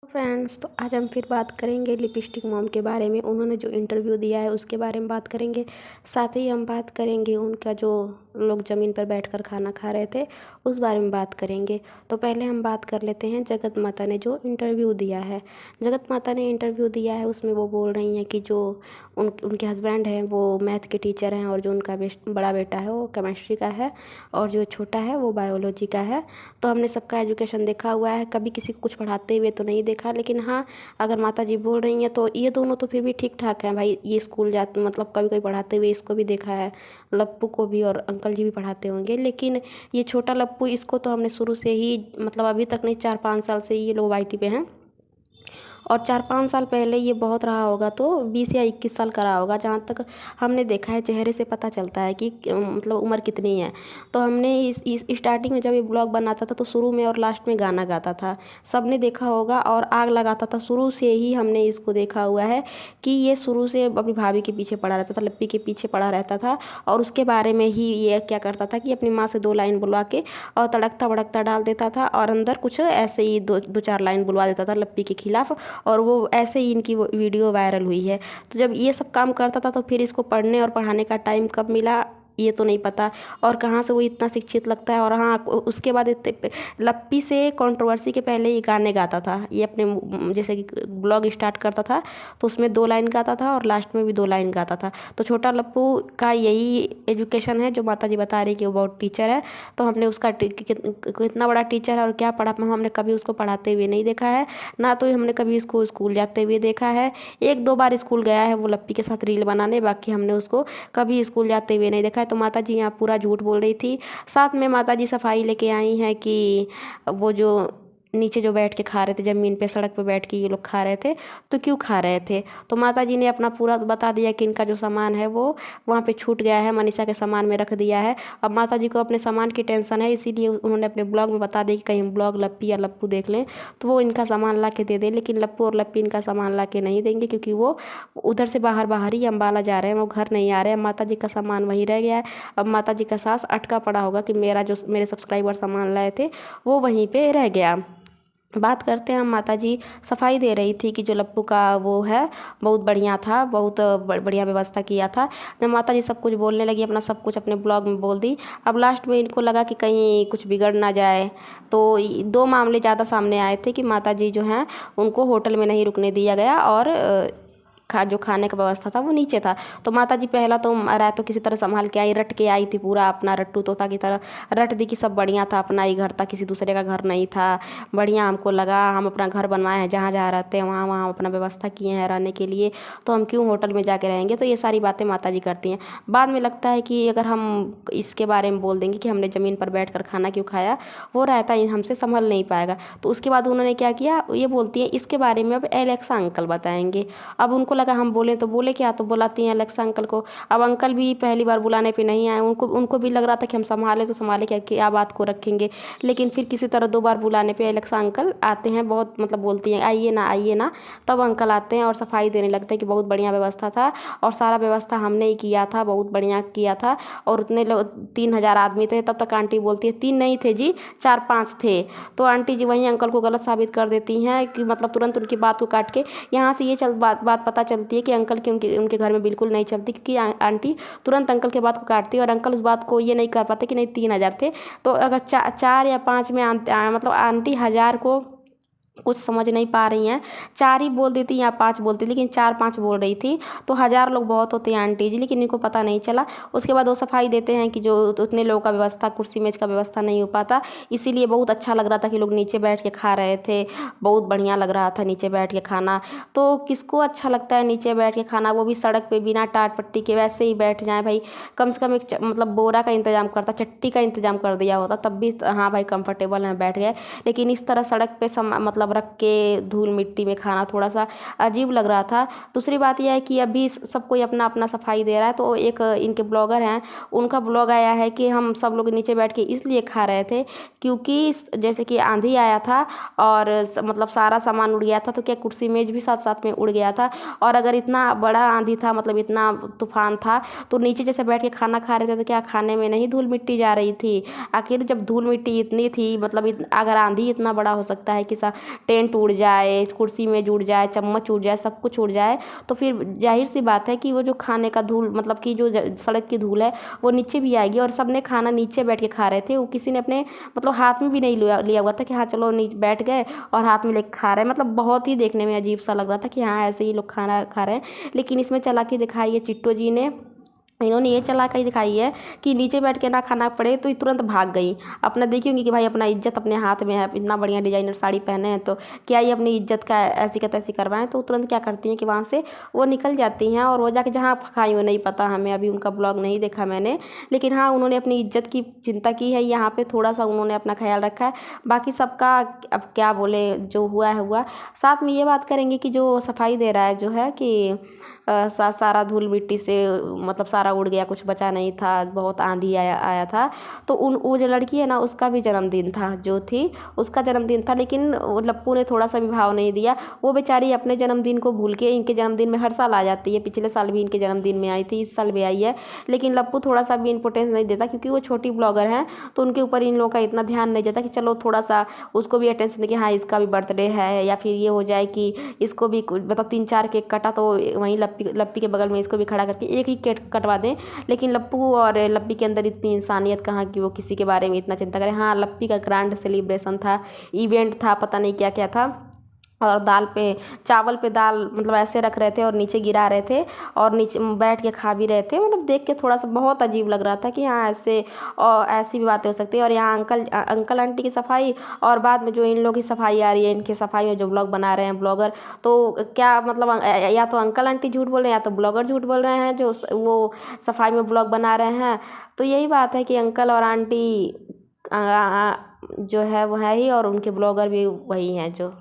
Friends, तो आज हम फिर बात करेंगे लिपस्टिक मॉम के बारे में। उन्होंने जो इंटरव्यू दिया है उसके बारे में बात करेंगे। साथ ही हम बात करेंगे उनका जो लोग ज़मीन पर बैठकर खाना खा रहे थे उस बारे में बात करेंगे। तो पहले हम बात कर लेते हैं जगत माता ने जो इंटरव्यू दिया है। जगत माता ने इंटरव्यू दिया है, उसमें वो बोल रही हैं कि जो उनके हस्बैंड हैं वो मैथ के टीचर हैं, और जो उनका बड़ा बेटा है वो केमिस्ट्री का है, और जो छोटा है वो बायोलॉजी का है। तो हमने सबका एजुकेशन देखा हुआ है, कभी किसी को कुछ पढ़ाते हुए तो नहीं देखा। लेकिन हाँ, अगर माता जी बोल रही हैं तो ये दोनों तो फिर भी ठीक ठाक हैं भाई। ये स्कूल जाते मतलब कभी कभी पढ़ाते हुए इसको भी देखा है, लप्पू को भी, और अंकल जी भी पढ़ाते होंगे। लेकिन ये छोटा लप्पू, इसको तो हमने शुरू से ही मतलब अभी तक नहीं, 4-5 साल से ये लोग वाईटी पे हैं। और 4-5 साल पहले ये बहुत रहा होगा तो 20 या 21 साल का रहा होगा, जहाँ तक हमने देखा है। चेहरे से पता चलता है कि मतलब उम्र कितनी है। तो हमने इस स्टार्टिंग में जब ये ब्लॉग बनाता था तो शुरू में और लास्ट में गाना गाता था, सबने देखा होगा, और आग लगाता था। शुरू से ही हमने इसको देखा हुआ है कि ये शुरू से अपनी भाभी के पीछे पड़ा रहता था, लप्पी के पीछे पड़ा रहता था। और उसके बारे में ही ये क्या करता था कि अपनी माँ से 2 लाइन बुलवा के और तड़कता भड़कता डाल देता था, और अंदर कुछ ऐसे ही दो चार लाइन बुलवा देता था लप्पी के खिलाफ। और वो ऐसे ही इनकी वो वीडियो वायरल हुई है। तो जब ये सब काम करता था तो फिर इसको पढ़ने और पढ़ाने का टाइम कब मिला ये तो नहीं पता, और कहाँ से वो इतना शिक्षित लगता है। और हाँ, उसके बाद लप्पी से कंट्रोवर्सी के पहले ये गाने गाता था। ये अपने जैसे कि ब्लॉग स्टार्ट करता था तो उसमें 2 लाइन गाता था और लास्ट में भी 2 लाइन गाता था। तो छोटा लप्पू का यही एजुकेशन है जो माता जी बता रही कि वो बहुत टीचर है। तो हमने उसका कितना बड़ा टीचर है और क्या पढ़ा, हमने कभी उसको पढ़ाते हुए नहीं देखा है, ना तो हमने कभी इसको स्कूल जाते हुए देखा है। 1-2 बार स्कूल गया है वो लप्पी के साथ रील बनाने, बाकी हमने उसको कभी स्कूल जाते हुए नहीं देखा है। तो माता जी यहाँ पूरा झूठ बोल रही थी। साथ में माता जी सफाई लेके आई हैं कि वो जो नीचे जो बैठ के खा रहे थे ज़मीन पे, सड़क पे बैठ के ये लोग खा रहे थे, तो क्यों खा रहे थे। तो माता जी ने अपना पूरा बता दिया कि इनका जो सामान है वो वहाँ पे छूट गया है, मनीषा के सामान में रख दिया है। अब माता जी को अपने सामान की टेंशन है, इसीलिए उन्होंने अपने ब्लॉग में बता दिया कि कहीं ब्लॉग लप्पी या लप्पू देख लें तो वो इनका सामान ला के दे दे। लेकिन लप्पू और लप्पी इनका सामान ला के नहीं देंगे, क्योंकि वो उधर से बाहर बाहर ही अम्बाला जा रहे हैं, वो घर नहीं आ रहे हैं। माता जी का सामान वहीं रह गया है। अब माता जी का सास अटका पड़ा होगा कि मेरा जो मेरे सब्सक्राइबर सामान लाए थे वो वहीं पे रह गया। बात करते हैं हम, माता जी सफाई दे रही थी कि जो लप्पू का वो है बहुत बढ़िया था, बहुत बढ़िया व्यवस्था किया था। जब माता जी सब कुछ बोलने लगी, अपना सब कुछ अपने ब्लॉग में बोल दी। अब लास्ट में इनको लगा कि कहीं कुछ बिगड़ ना जाए, तो 2 मामले ज़्यादा सामने आए थे कि माता जी जो हैं उनको होटल में नहीं रुकने दिया गया, और जो खाने का व्यवस्था था वो नीचे था। तो माता जी पहला तो रायतो किसी तरह संभाल के आई, रट के आई थी, पूरा अपना रट्टू तोता की तरह रट दी कि सब बढ़िया था, अपना ही घर था, किसी दूसरे का घर नहीं था। बढ़िया हमको लगा, हम अपना घर बनवाए हैं, जहाँ जहाँ रहते हैं वहाँ वहाँ अपना व्यवस्था किए हैं रहने के लिए, तो हम क्यों होटल में जाके रहेंगे। तो ये सारी बातें माता जी करती हैं। बाद में लगता है कि अगर हम इसके बारे में बोल देंगे कि हमने ज़मीन पर बैठ कर खाना क्यों खाया, वो रहता ही हमसे संभल नहीं पाएगा। तो उसके बाद उन्होंने क्या किया, ये बोलती हैं इसके बारे में अब एलेक्सा अंकल बताएंगे। अब उनको लगा हम बोले तो बोले क्या, तो बुलाती हैं एलेक्सा अंकल को। अब अंकल भी पहली बार बुलाने पे नहीं आए, उनको भी लग रहा था कि हम संभाले तो संभाले क्या बात को रखेंगे। लेकिन फिर किसी तरह 2 बार बुलाने पे एलेक्सा अंकल आते हैं, बहुत मतलब बोलती हैं आइए ना आइए ना। तब अंकल आते हैं और सफाई देने लगते हैं कि बहुत बढ़िया व्यवस्था था, और सारा व्यवस्था हमने ही किया था, बहुत बढ़िया किया था। और उतने लोग 3,000 आदमी थे। तब तक आंटी बोलती है 3 नहीं थे जी, 4-5 थे। तो आंटी जी वहीं अंकल को गलत साबित कर देती हैं कि मतलब तुरंत उनकी बात को काट के यहाँ से ये बात पता चलती है कि अंकल की उनके घर में बिल्कुल नहीं चलती, क्योंकि आंटी तुरंत अंकल के बात को काटती है, और अंकल उस बात को ये नहीं कर पाते कि नहीं 3,000 थे। तो अगर 4 या 5 में मतलब आंटी 1,000 को कुछ समझ नहीं पा रही हैं, 4 ही बोल देती या 5 बोलती, लेकिन 4-5 बोल रही थी। तो 1,000 लोग बहुत होते हैं आंटी जी, लेकिन इनको पता नहीं चला। उसके बाद वो सफाई देते हैं कि जो उतने लोगों का व्यवस्था, कुर्सी मेज का व्यवस्था नहीं हो पाता, इसीलिए बहुत अच्छा लग रहा था कि लोग नीचे बैठ के खा रहे थे, बहुत बढ़िया लग रहा था नीचे बैठ के खाना। तो किसको अच्छा लगता है नीचे बैठ के खाना, वो भी सड़क पे बिना टाट पट्टी के, वैसे ही बैठ जाए भाई। कम से कम एक मतलब बोरा का इंतजाम करता, चट्टी का इंतजाम कर दिया होता, तब भी हाँ भाई कंफर्टेबल हैं बैठ गए। लेकिन इस तरह सड़क पे मतलब रख के धूल मिट्टी में खाना थोड़ा सा अजीब लग रहा था। दूसरी बात यह है कि अभी सब कोई अपना अपना सफाई दे रहा है। तो एक इनके ब्लॉगर हैं, उनका ब्लॉग आया है कि हम सब लोग नीचे बैठ के इसलिए खा रहे थे क्योंकि जैसे कि आंधी आया था और मतलब सारा सामान उड़ गया था, तो क्या कुर्सी मेज भी साथ साथ में उड़ गया था। और अगर इतना बड़ा आंधी था, मतलब इतना तूफान था, तो नीचे जैसे बैठ के खाना खा रहे थे तो क्या खाने में नहीं धूल मिट्टी जा रही थी। आखिर जब धूल मिट्टी इतनी थी, मतलब अगर आंधी इतना बड़ा हो सकता है कि टेंट उड़ जाए, कुर्सी में जुड़ जाए, चम्मच उड़ जाए, सब कुछ उड़ जाए, तो फिर जाहिर सी बात है कि वो जो खाने का धूल, मतलब कि जो सड़क की धूल है वो नीचे भी आएगी। और सबने खाना नीचे बैठ के खा रहे थे, वो किसी ने अपने मतलब हाथ में भी नहीं लिया हुआ था कि हाँ चलो नीचे बैठ गए और हाथ में लेके खा रहे हैं। मतलब बहुत ही देखने में अजीब सा लग रहा था कि हाँ ऐसे ही लोग खाना खा रहे हैं। लेकिन इसमें चालाकी दिखाई है चिट्टू जी ने, इन्होंने ये चालाकी दिखाई है कि नीचे बैठ के ना खाना पड़े तो ये तुरंत भाग गई। अपना देखी होंगी कि भाई अपना इज्जत अपने हाथ में है, इतना बढ़िया डिजाइनर साड़ी पहने हैं तो क्या ये अपनी इज्जत का ऐसी का तैसी करवाएं, तो तुरंत क्या करती हैं कि वहाँ से वो निकल जाती हैं। और वो जाके जहाँ खाई वो नहीं पता हमें, अभी उनका ब्लॉग नहीं देखा मैंने, लेकिन हाँ उन्होंने अपनी इज्जत की चिंता की है, यहाँ पे थोड़ा सा उन्होंने अपना ख्याल रखा है। बाकी सबका अब क्या बोले, जो हुआ है हुआ। साथ में ये बात करेंगे कि जो सफाई दे रहा है जो है कि सारा धूल मिट्टी से मतलब सारा उड़ गया, कुछ बचा नहीं था, बहुत आंधी आया था। तो वो जो लड़की है ना उसका भी जन्मदिन था, जो थी उसका जन्मदिन था, लेकिन लप्पू ने थोड़ा सा भी भाव नहीं दिया। वो बेचारी अपने जन्मदिन को भूल के इनके जन्मदिन में हर साल आ जाती है, पिछले साल भी इनके जन्मदिन में आई थी, इस साल भी आई है, लेकिन लप्पू थोड़ा सा भी इम्पोर्टेंस नहीं देता क्योंकि वो छोटी ब्लॉगर हैं, तो उनके ऊपर इन लोगों का इतना ध्यान नहीं जाता कि चलो थोड़ा सा उसको भी अटेंशन दे कि हाँ इसका भी बर्थडे है, या फिर ये हो जाए कि इसको भी मतलब 3-4 केक कटा तो वहीं लप्पी के बगल में इसको भी खड़ा करके एक ही केक कटवा दें। लेकिन लप्पू और लप्पी के अंदर इतनी इंसानियत कहाँ कि वो किसी के बारे में इतना चिंता करें। हाँ लप्पी का ग्रैंड सेलिब्रेशन था, इवेंट था, पता नहीं क्या क्या था, और चावल पे दाल मतलब ऐसे रख रहे थे और नीचे गिरा रहे थे और नीचे बैठ के खा भी रहे थे। मतलब देख के थोड़ा सा बहुत अजीब लग रहा था कि हाँ ऐसे और ऐसी भी बातें हो सकती है। और यहाँ अंकल आंटी की सफाई और बाद में जो इन लोगों की सफाई आ रही है, इनकी सफाई में जो ब्लॉग बना रहे हैं ब्लॉगर, तो क्या मतलब या तो अंकल आंटी झूठ बोल रहे हैं या तो ब्लॉगर झूठ बोल रहे हैं जो वो सफाई में ब्लॉग बना रहे हैं। तो यही बात है कि अंकल और आंटी जो है वो है ही, और उनके ब्लॉगर भी वही हैं जो